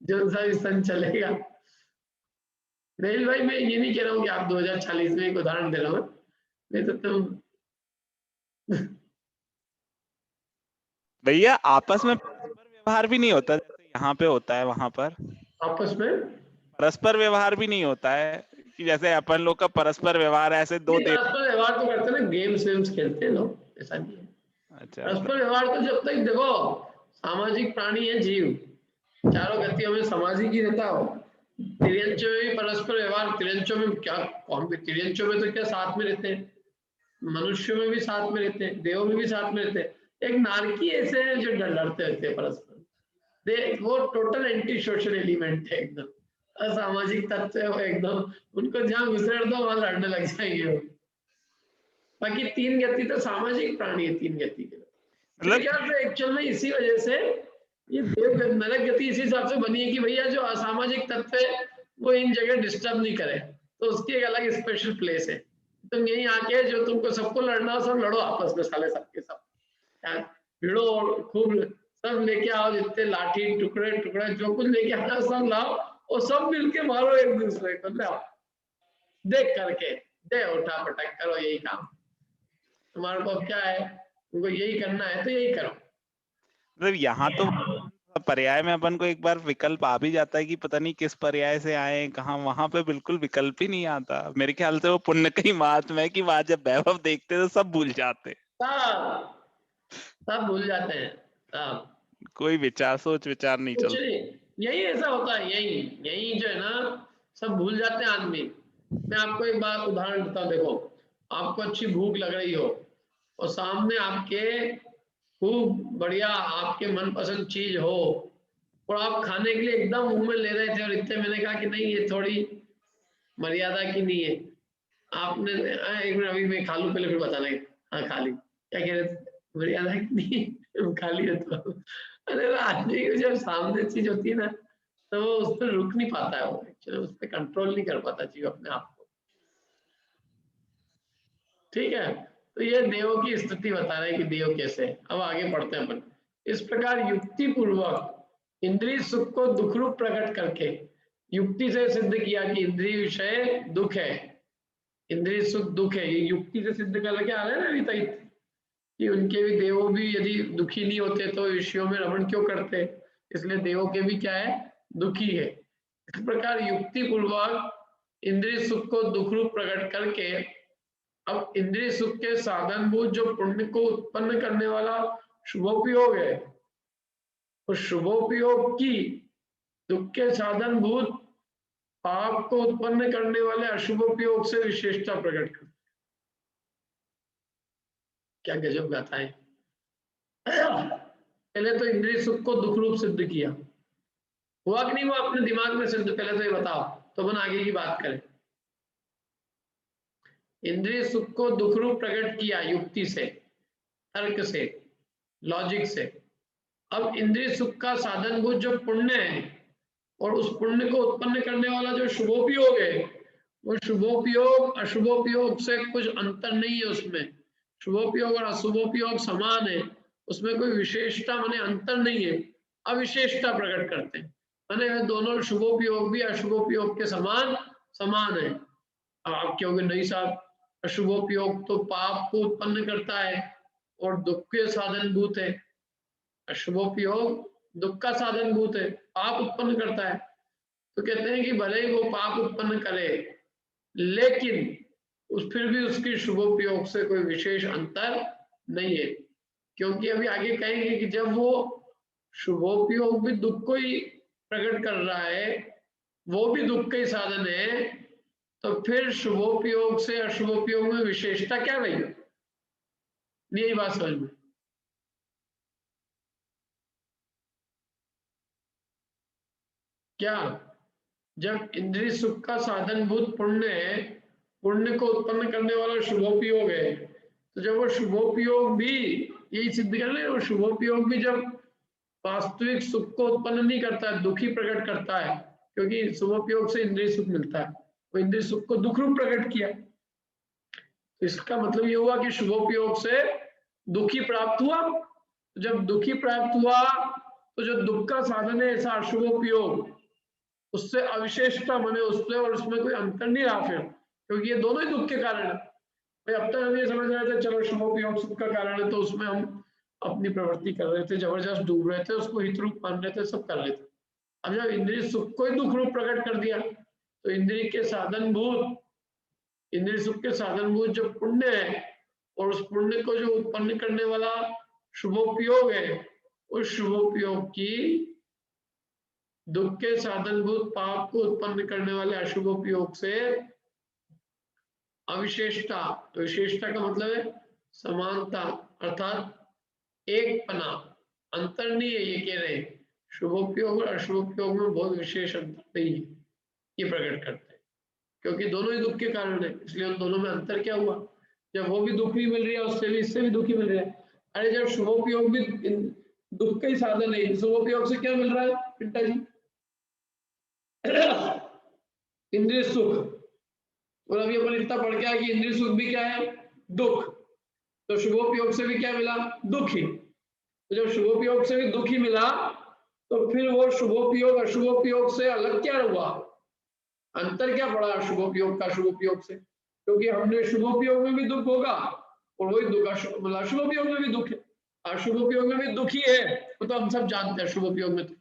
जो सा भी सन चलेगा। नहीं भाई मैं ये नहीं कह रहा हूँ कि आप 2040 में एक उदाहरण दे रहा हूँ, नहीं तो तुम भैया आपस में परस्पर व्यवहार भी नहीं होता जैसे यहाँ पे होता है, वहां पर आपस में परस्पर व्यवहार भी नहीं होता है कि जैसे अपन लोग का परस्पर व्यवहार ऐसे दो देव। परस्पर व्यवहार तो करते हैं ना, गेम्स वेम्स खेलते हैं लोग, ऐसा नहीं है। अच्छा, परस्पर व्यवहार तो जब तक देखो सामाजिक प्राणी है जीव, चारों गतियों में सामाजिक ही रहता हो। तिर्यंचों में भी परस्पर व्यवहार, तिर्यंचों में क्या कौन भी, तिर्यंचों में तो क्या साथ में रहते हैं, मनुष्यों में भी साथ में रहते हैं, देवों में भी साथ में रहते हैं। एक नारकी ऐसे हैं जो लड़ते रहते हैं परस्पर, वो टोटल एंटी सोशल एलिमेंट है, एकदम असामाजिक तत्व है वो, एकदम उनको जहां घुसेड़ दो वहां लड़ने लग जाएंगे वो। बाकी 3 गति तो सामाजिक प्राणी है, 3 गति के मतलब एक्चुअल में इसी वजह से ये देव नरक गति इसी हिसाब से बनी है कि भैया जो असामाजिक तत्व है वो इन जगह डिस्टर्ब नहीं करे, तो उसकी एक अलग स्पेशल प्लेस है। तुम यहीं आके जो तुमको सबको लड़ना हो सब लड़ो आपस में, साले सबके सब भिड़ो खूब, सब लेके आओ, जितने लाठी टुकड़े टुकड़े जो कुछ लेके आओ सब लाओ, और सब मिलके मारो एक दूसरे को, लाओ देख करके दे उठा पटक करो, यही काम तुम्हारे को क्या है, तुमको यही करना है तो यही करो। मतलब यहाँ तो पर्याय में अपन को एक बार विकल्प आ भी जाता है कि पता नहीं किस पर्याय से आए कहाँ, वहां पे बिल्कुल विकल्प ही नहीं आता। मेरे ख्याल से वो पुण्य का ही महात्मा है कि वहां जब वैभव देखते तो सब भूल जाते, सब भूल जाते हैं, सब कोई विचार सोच विचार नहीं कुछ चलता। नहीं, यही ऐसा होता है, यही यही जो है ना सब भूल जाते हैं आदमी। मैं आपको एक बार उदाहरण देता हूँ। देखो, आपको अच्छी भूख लग रही हो और सामने आपके खूब बढ़िया आपके मनपसंद चीज हो और आप खाने के लिए एकदम मुंह में ले रहे थे और इतने मैंने कहा कि नहीं ये थोड़ी मर्यादा की नहीं है। आपने एक मिनट अभी मैं खा लूं पहले फिर बताना है। हाँ खा ली, क्या कह रहे थे? मर्यादा की नहीं है, खा लिया तो। अरे आदमी को जब सामने चीज होती है ना तो वो उस पर रुक नहीं पाता है, वो एक्चुअली उस पर कंट्रोल नहीं कर पाता चीज अपने आप को। ठीक है, तो ये देवों की स्थिति बता रहे हैं कि देव कैसे। अब आगे पढ़ते हैं अपन। इस प्रकार युक्ति पूर्वक इंद्रिय सुख को दुख रूप प्रकट करके युक्ति से सिद्ध किया कि इंद्रिय विषय दुख है, इंद्रिय सुख दुख है। ये युक्ति से सिद्ध कर क्या आ रहा है ना अभी तक कि उनके भी देवों भी यदि दुखी नहीं होते तो विषयों में रमण क्यों करते, इसलिए देवों के भी क्या है, दुखी है। इस प्रकार युक्ति पूर्वक इंद्रिय सुख को दुख रूप प्रकट करके अब इंद्रिय सुख के साधनभूत जो पुण्य को उत्पन्न करने वाला शुभोपयोग है, उस शुभोपयोग की दुख के साधनभूत पाप को उत्पन्न करने वाले अशुभोपयोग से विशेषता प्रकट कर। क्या गजब गाथा है। पहले तो इंद्रिय सुख को दुख रूप सिद्ध किया, हुआ कि नहीं हुआ अपने दिमाग में सिद्ध, पहले तो ये बताओ तो अपन आगे की बात करें। इंद्रिय सुख को दुख रूप प्रकट किया युक्ति से, तर्क से, लॉजिक से। अब इंद्रिय सुख का साधनभूत जो पुण्य है और उस पुण्य को उत्पन्न करने वाला जो शुभोपयोग है, वो शुभोपयोग अशुभोपयोग से कुछ अंतर नहीं है उसमें। शुभोपयोग और अशुभोपयोग समान है, उसमें कोई विशेषता माने अंतर नहीं है, अविशेषता प्रकट करते हैं। माने दोनों शुभोपयोग भी अशुभोपयोग के समान समान है। अब आप कहोगे नहीं साहब, अशुभोपयोग तो पाप को उत्पन्न करता है और दुख के साधनभूत है। अशुभोपयोग दुख का साधनभूत है, पाप उत्पन्न करता है। तो कहते हैं कि भले ही वो पाप उत्पन्न करे लेकिन फिर भी उसकी शुभोपयोग से कोई विशेष अंतर नहीं है, क्योंकि अभी आगे कहेंगे कि जब वो शुभोपयोग भी दुख को ही प्रकट कर रहा है, वो भी दुख का ही साधन है, तो फिर शुभोपयोग से अशुभोपयोग में विशेषता क्या रही? यही बात समझ में। क्या जब इंद्रिय सुख का साधनभूत पुण्य है, पुण्य को उत्पन्न करने वाला शुभोपयोग है, तो जब वो शुभोपयोग भी यही सिद्ध कर ले, वो शुभोपयोग भी जब वास्तविक सुख को उत्पन्न नहीं करता है, दुखी प्रकट करता है, क्योंकि शुभोपयोग से इंद्रिय सुख मिलता है, वो इंद्रिय सुख को दुख रूप प्रकट किया। तो इसका मतलब ये हुआ कि शुभोपयोग से दुखी प्राप्त हुआ। जब दुखी प्राप्त हुआ तो जो दुख का साधन है ऐसा अशुभोपयोग, उससे अविशेषता बने उससे, और उसमें कोई अंतर नहीं रहा फिर, क्योंकि ये दोनों ही दुख के कारण है। भाई अब तक हम ये समझ रहे थे चलो शुभोपयोग सुख का कारण है, तो उसमें हम अपनी प्रवृत्ति कर रहे थे, जबरदस्त डूब रहे थे, उसको हित रूप मान रहे थे, सब कर रहे थे। अब जब इंद्रिय सुख को ही दुख रूप प्रकट कर दिया तो इंद्रिय के साधनभूत, इंद्रिय सुख के साधनभूत जो पुण्य है और उस पुण्य को जो उत्पन्न करने वाला शुभोपयोग है, उस शुभोपयोग की दुख के साधनभूत पाप को उत्पन्न करने वाले अशुभोपयोग से अविशेषता। विशेषता का मतलब है समानता, अर्थात एक पना, अंतर नहीं है। ये कह रहे हैं शुभोपयोग और अशुभोपयोग में बहुत विशेष अंतर नहीं है, ये प्रकट करते हैं, क्योंकि दोनों ही दुख के कारण है, इसलिए उन दोनों में अंतर क्या हुआ? जब वो भी दुख भी मिल रही है उससे भी इससे भी दुखी मिल रहा है। अरे जब शुभोपयोग भी दुख का ही साधन है, शुभोपयोग से क्या मिल रहा है पिंटा जी? इंद्रिय सुख। और अभी अपन इतना पढ़ के आए कि इंद्रिय सुख भी क्या है? दुख। तो शुभोपयोग से भी क्या मिला? दुख ही। तो जब शुभोपयोग से भी दुख ही मिला तो फिर वो शुभोपयोग अशुभोपयोग से अलग क्या हुआ? अंतर क्या पड़ा शुभोपयोग का शुभोपयोग से? क्योंकि हमने शुभोपयोग में भी दुख होगा और वही दुख अशुभोपयोग में भी दुख है। अशुभोपयोग में भी दुख ही है, वो तो हम सब जानते हैं शुभोपयोग में, तो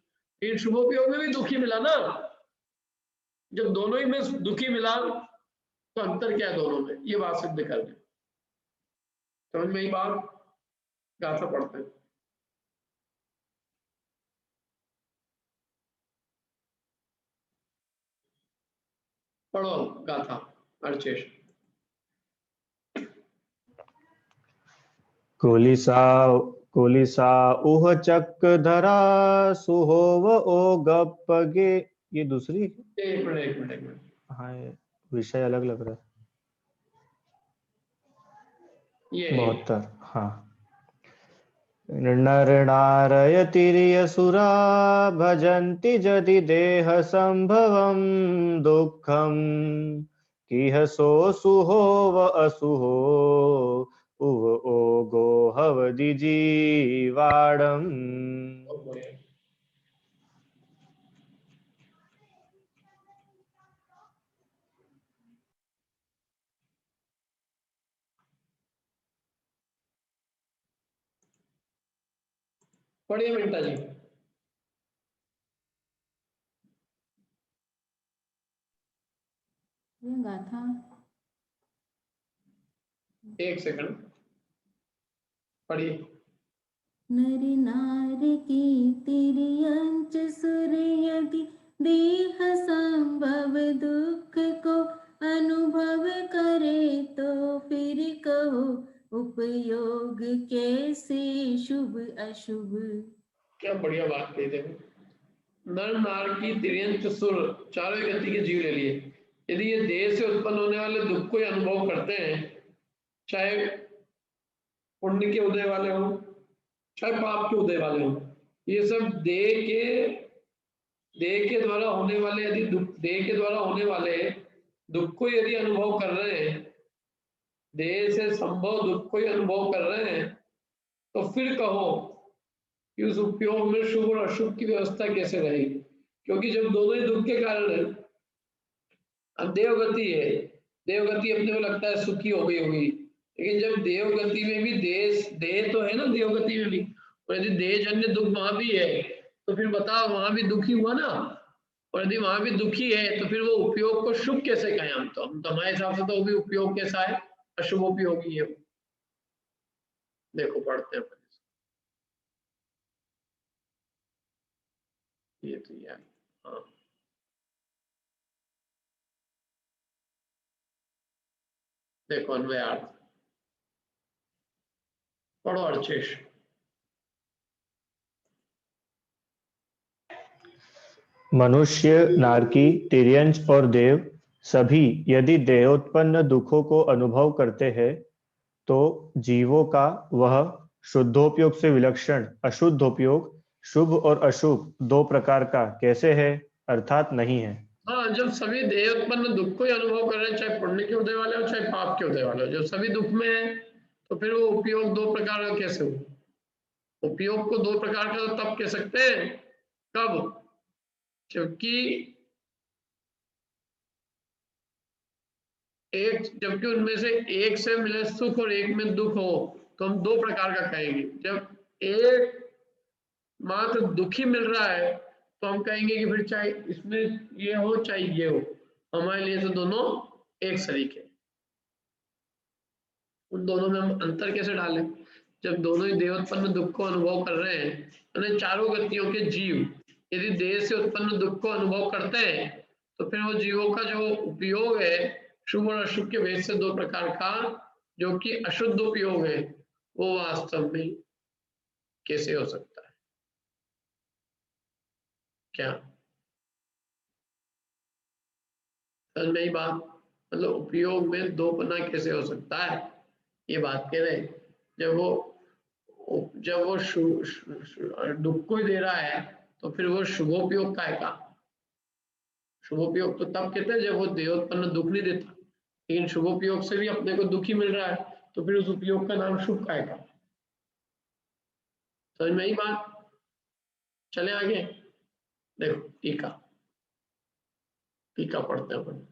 लेकिन शुभोपयोग में भी दुखी मिला ना। जब दोनों ही में दुखी मिला तो अंतर क्या है दोनों में? ये बात सिद्ध कर दे। समझ में ही बात? गाथा पढ़ते हैं। पढ़ो गाथा। अर्चेश। कोलिसा उह चक धरा सुहोव ओ गपगे। ये दूसरी। एक मिनट। हाँ, ये विषय अलग लग रहा है। ये 72। हाँ। नर नारयतिर्यसुरा भजन्ति जदि देह संभवं दुःखं किह सो सुहोव असुहो उव ओ गोहवदि जीवाडम्। बहुत बढ़िया। पढ़िए मिंटा जी। ये गाथा। एक सेकंड पढ़िए। नर नार की तिर्यंच सुर यदि देह संभव दुख को अनुभव करे तो फिर कहो उपयोग कैसे शुभ अशुभ। क्या बढ़िया बात कही देखो। नर नार की तिर्यंच सुर, चारों ही गति के जीव ले लिए, यदि ये देह से उत्पन्न होने वाले दुख को ही अनुभव करते हैं, चाहे पुण्य के उदय वाले हों चाहे पाप के उदय वाले हों, ये सब देह के द्वारा होने वाले यदि देह के द्वारा होने वाले दुख को यदि अनुभव कर रहे हैं, देह से संभव दुख को ही अनुभव कर रहे हैं, तो फिर कहो कि उस उपयोग में शुभ और अशुभ की व्यवस्था कैसे रहेगी। क्योंकि जब दोनों ही दुख के कारण है, अब देवगति है, देवगति अपने को लगता है सुखी हो गई होगी, लेकिन जब देवगति में भी देह तो है ना, देवगति में भी, और यदि देह जन्य दुख वहां भी है तो फिर बताओ वहां भी दुखी हुआ ना। और यदि वहां भी दुखी है तो फिर वो उपयोग को शुभ कैसे कहें। हम तो हमारे हिसाब से तो वो भी उपयोग कैसा है, अशुभ उपयोगी है। देखो पढ़ते हैं ये तो यार। हाँ देखो अन्वयार्थ पढ़ो अर्चेश। मनुष्य, नारकी, तिर्यंच और देव सभी यदि देहोत्पन्न दुखों को अनुभव करते हैं, तो जीवों का वह शुद्धोपयोग से विलक्षण अशुद्धोपयोग शुभ और अशुभ दो प्रकार का कैसे है, अर्थात नहीं है। हाँ, जब सभी देह उत्पन्न दुख को ही अनुभव कर रहे हैं, चाहे पुण्य के उदय वाले हो चाहे पाप के उदय वाले हो, जब सभी दुख में है तो फिर वो उपयोग दो प्रकार का कैसे हो। उपयोग को दो प्रकार का तो तब कह सकते हैं कब, जबकि उनमें से एक से मिले सुख और एक में दुख हो, तो हम दो प्रकार का कहेंगे। जब एक मात्र दुखी मिल रहा है तो हम कहेंगे कि फिर चाहे इसमें ये हो चाहे ये हो, हमारे लिए तो दोनों एक सरीके है। उन दोनों में हम अंतर कैसे डालें। जब दोनों ही देहोत्पन्न दुख को अनुभव कर रहे हैं, यानी चारों गतियों के जीव यदि देह से उत्पन्न दुख को अनुभव करते हैं, तो फिर वो जीवों का जो उपयोग है शुभ और अशुभ के भेद से दो प्रकार का, जो कि अशुद्ध उपयोग है, वो वास्तव में कैसे हो सकता है। क्या समझ में आई बात। मतलब उपयोग में दो पन्ना कैसे हो सकता है, ये बात कह रहे हैं। जब वो दुख को ही दे रहा है तो फिर वो शुभोपयोग का है का। शुभोपयोग तो तब कहते हैं जब वो देहोत्पन्न दुख नहीं देता, लेकिन शुभोपयोग से भी अपने को दुख ही मिल रहा है, तो फिर उस उपयोग का नाम शुभ का है का। समझ में आई बात। चले आगे देखो टीका, टीका पढ़ते हैं अपन।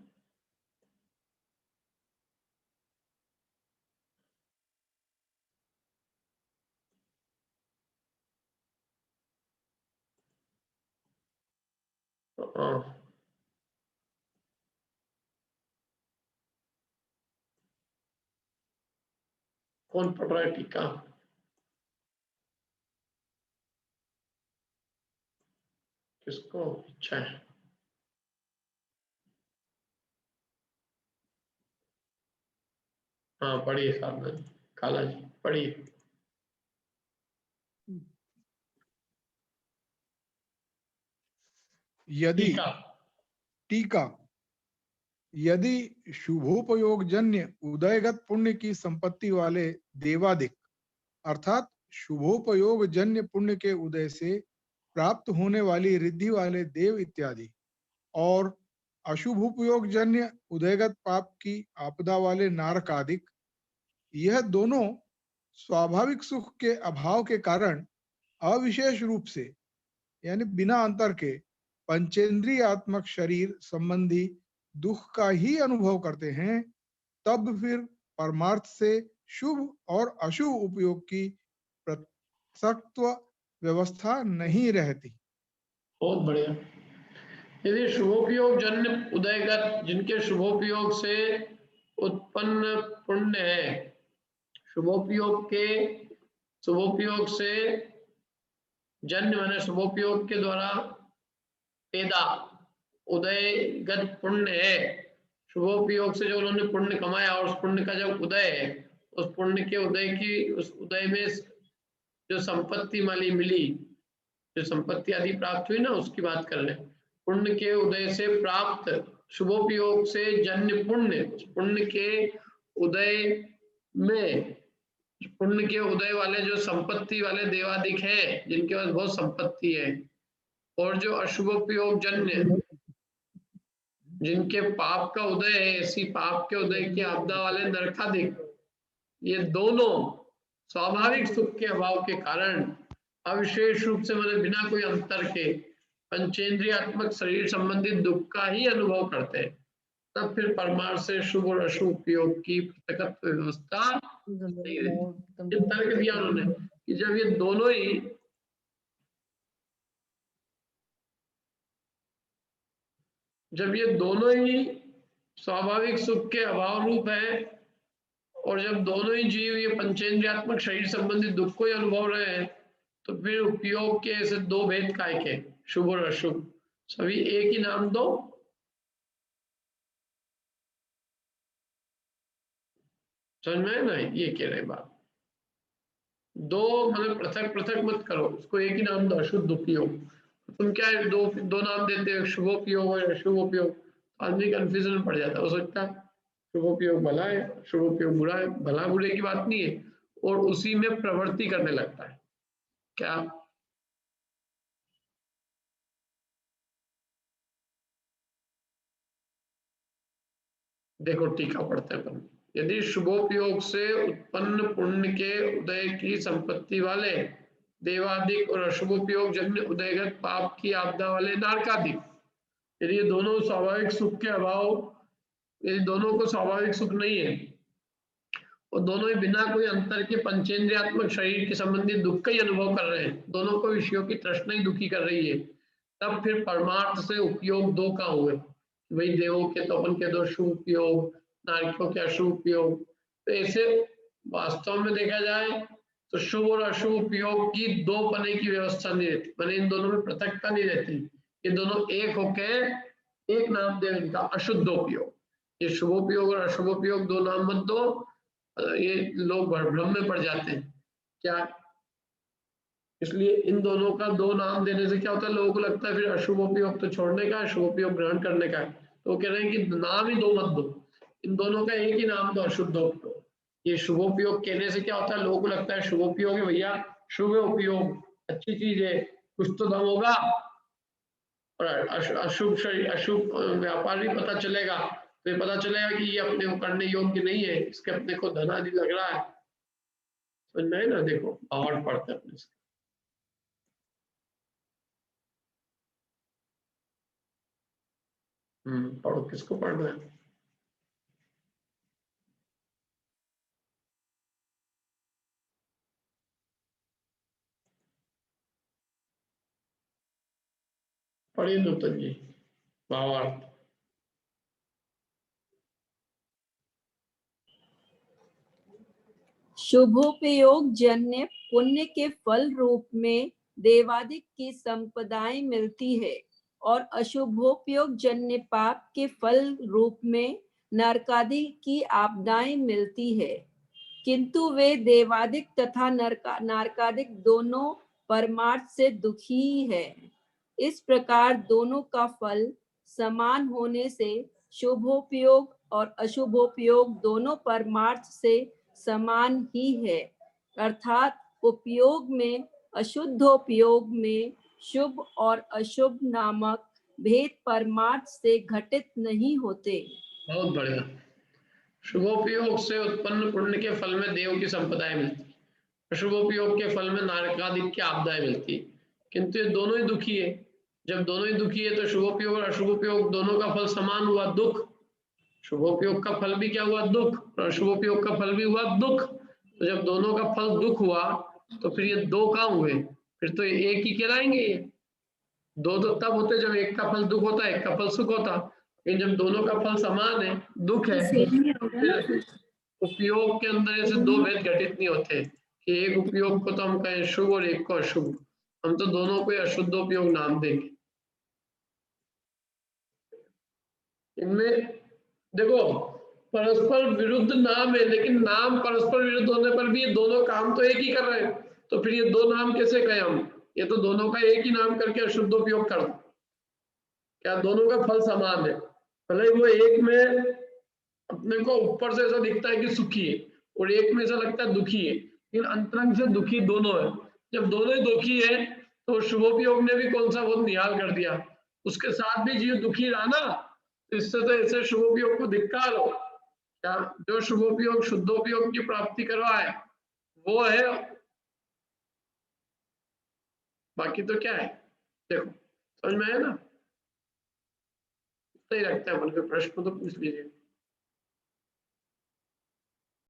कौन पढ़ रहा है टीका। किसको इच्छा है। हाँ पढ़िए साधना जी, काला जी पढ़िए। यदि टीका। टीका यदि शुभोपयोग जन्य उदयगत पुण्य की संपत्ति वाले देवादिक अर्थात शुभोपयोग जन्य पुण्य के उदय से प्राप्त होने वाली रिद्धि वाले देव इत्यादि और अशुभोपयोग जन्य उदयगत पाप की आपदा वाले नारकादिक, यह दोनों स्वाभाविक सुख के अभाव के कारण अविशेष रूप से यानी बिना अंतर के पंचेंद्रियात्मक शरीर संबंधी दुख का ही अनुभव करते हैं, तब फिर परमार्थ से शुभ और अशुभ उपयोग की पृथक्त्व व्यवस्था नहीं रहती। बहुत बढ़िया। यदि शुभोपयोग जन्य उदयगत, जिनके शुभोपयोग से उत्पन्न पुण्य है, शुभोपयोग से जन्य माने शुभोपयोग के द्वारा पैदा उदयगत पुण्य है, शुभोपयोग से जो उन्होंने पुण्य कमाया और उस पुण्य का जब उदय है, उस पुण्य के उस उदय में जो संपत्ति माली मिली, जो संपत्ति आदि प्राप्त हुई ना, उसकी बात कर रहे हैं। पुण्य के उदय से प्राप्त शुभोपयोग से जन्य पुण्य, उस पुण्य के उदय में, पुण्य के उदय वाले जो संपत्ति वाले देवादिक है, जिनके पास बहुत संपत्ति है, और जो अशुभोपयोग जन्य, जिनके पाप का उदय है, ऐसी पाप के उदय की आपदा वाले नरकादिक, ये दोनों स्वाभाविक सुख के अभाव के कारण अविशेष रूप से मैंने बिना कोई अंतर के पंचेंद्रियात्मक शरीर संबंधित दुख का ही अनुभव करते हैं, तब फिर परमार्थ से शुभ और अशुभ उपयोग की पृथक्त्व व्यवस्था नहीं रहती। तर्क दिया उन्होंने कि जब ये दोनों ही स्वाभाविक सुख के अभाव रूप है, और जब दोनों ही जीव ये पंचेंद्रियात्मक शरीर संबंधित दुख को ही अनुभव रहे हैं, तो फिर उपयोग के ऐसे दो भेद काय के, शुभ और अशुभ, सभी एक ही नाम दो। समझ में ना, ये कह रहे बात, दो मतलब पृथक पृथक मत करो, उसको एक ही नाम दो, अशुद्ध उपयोग। तुम क्या है दो नाम देते हो, शुभोपयोग और अशुभोपयोग, आदमी कंफ्यूजन में पड़ जाता है। हो सकता है शुभोपयोग भला है, शुभोपयोग बुरा है, भला बुरे की बात नहीं है, और उसी में प्रवृत्ति करने लगता है। क्या देखो टीका पढ़ते हैं अपन। यदि शुभोपयोग से उत्पन्न पुण्य के उदय की संपत्ति वाले देवादिक और अशुभोपयोग जन्य उदयगत पाप की आपदा वाले नारकादिक, यदि ये दोनों स्वाभाविक सुख के अभाव, यदि दोनों को स्वाभाविक सुख नहीं है और दोनों ही बिना कोई अंतर के पंचेंद्रियात्मक शरीर के संबंधित दुख का ही अनुभव कर रहे हैं, दोनों को विषयों की तृष्णा ही दुखी कर रही है, तब फिर परमार्थ से उपयोग दो का हुए। वही देवों के तो अपन के दो शुभ उपयोग, नारकियों के अशुभ उपयोग। तो ऐसे वास्तव में देखा जाए तो शुभ और अशुभ उपयोग की दो पने की व्यवस्था नहीं रहती, मैंने इन दोनों में पृथकता नहीं रहती, ये दोनों एक होके एक नाम दे इनका अशुद्ध उपयोग। ये शुभोपयोग और अशुभोपयोग दो नाम मत दो, ये लोग भ्रम में पड़ जाते हैं क्या। इसलिए इन दोनों का दो नाम देने से क्या होता है, लोगों को लगता है फिर अशुभोपयोग तो छोड़ने का है, शुभोपयोग ग्रहण करने का है। तो कह रहे हैं कि नाम ही दो मत दो, इन दोनों का एक ही नाम दो, अशुद्धोपयोग। ये शुभोपयोग कहने से क्या होता है, लोगों को लगता है शुभोपयोग है भैया, शुभ उपयोग अच्छी चीज है, कुछ तो दम होगा, और अशुभ व्यापार भी पता चलेगा, तो ये पता चलेगा कि ये अपने को करने योग्य नहीं है, इसके अपने को धन आदि लग रहा है। समझ में ना, देखो भावार्थ पढ़ते अपने से। पढ़ो, किसको पढ़ना है। पढ़िए नूतन जी भावार्थ। शुभोपयोग जन्य पुण्य के फल रूप में देवादिक की संपदाएं मिलती है, और अशुभोपयोग जन्य पाप के फल रूप में नरकादि की आपदाएं मिलती है, किंतु वे देवादिक तथा नरकादिक दोनों परमार्थ से दुखी है। इस प्रकार दोनों का फल समान होने से शुभोपयोग और अशुभोपयोग दोनों परमार्थ से समान ही है, अर्थात उपयोग में अशुद्धोपयोग में शुभ और अशुभ नामक भेद परमार्थ से घटित नहीं होते। बहुत बढ़िया। शुभोपयोग से उत्पन्न पुण्य के फल में देव की संपदाएं मिलती है, अशुभोपयोग के फल में नरकादिक की आपदाएं मिलती है, किंतु ये दोनों ही दुखी है। जब दोनों ही दुखी है तो शुभोपयोग और अशुभोपयोग दोनों का फल समान हुआ, दुख। शुभोपयोग का फल भी क्या हुआ, दुख, और अशुभोपयोग का फल भी हुआ दुख। तो जब दोनों का फल दुख हुआ तो फिर ये दो कहाँ हुए, फिर तो एक ही कहलाएंगे ये। दो तो तब होते जब एक का फल दुख होता, एक का फल सुख होता, लेकिन जब दोनों का फल समान है, दुख है, फिर उपयोग के अंदर ऐसे दो भेद घटित नहीं होते कि एक उपयोग को तो हम कहें शुभ और एक को अशुभ। हम तो दोनों को अशुद्ध उपयोग नाम देंगे। इनमें देखो परस्पर विरुद्ध नाम है, लेकिन नाम परस्पर विरुद्ध होने पर भी ये दोनों काम तो एक ही कर रहे हैं, तो फिर ये दो नाम कैसे कहें हम? ये तो दोनों का एक ही नाम करके अशुद्ध उपयोग कर दो। क्या दोनों का फल समान है? भले वो एक में अपने को ऊपर से ऐसा दिखता है कि सुखी है और एक में ऐसा लगता है दुखी है, लेकिन अंतरंग से दुखी दोनों है। जब दोनों ही दुखी है तो शुभोपयोग ने भी कौन सा बहुत निहाल कर दिया, उसके साथ भी जीव दुखी रहा ना। इससे तो ऐसे शुभोपयोग को धिक्कार हो। क्या जो शुभोपयोग शुद्धोपयोग की प्राप्ति करवाए वो है, बाकी तो क्या है? देखो समझ में आया ना? सही रखते हैं, अपन के प्रश्न तो पूछ लीजिए।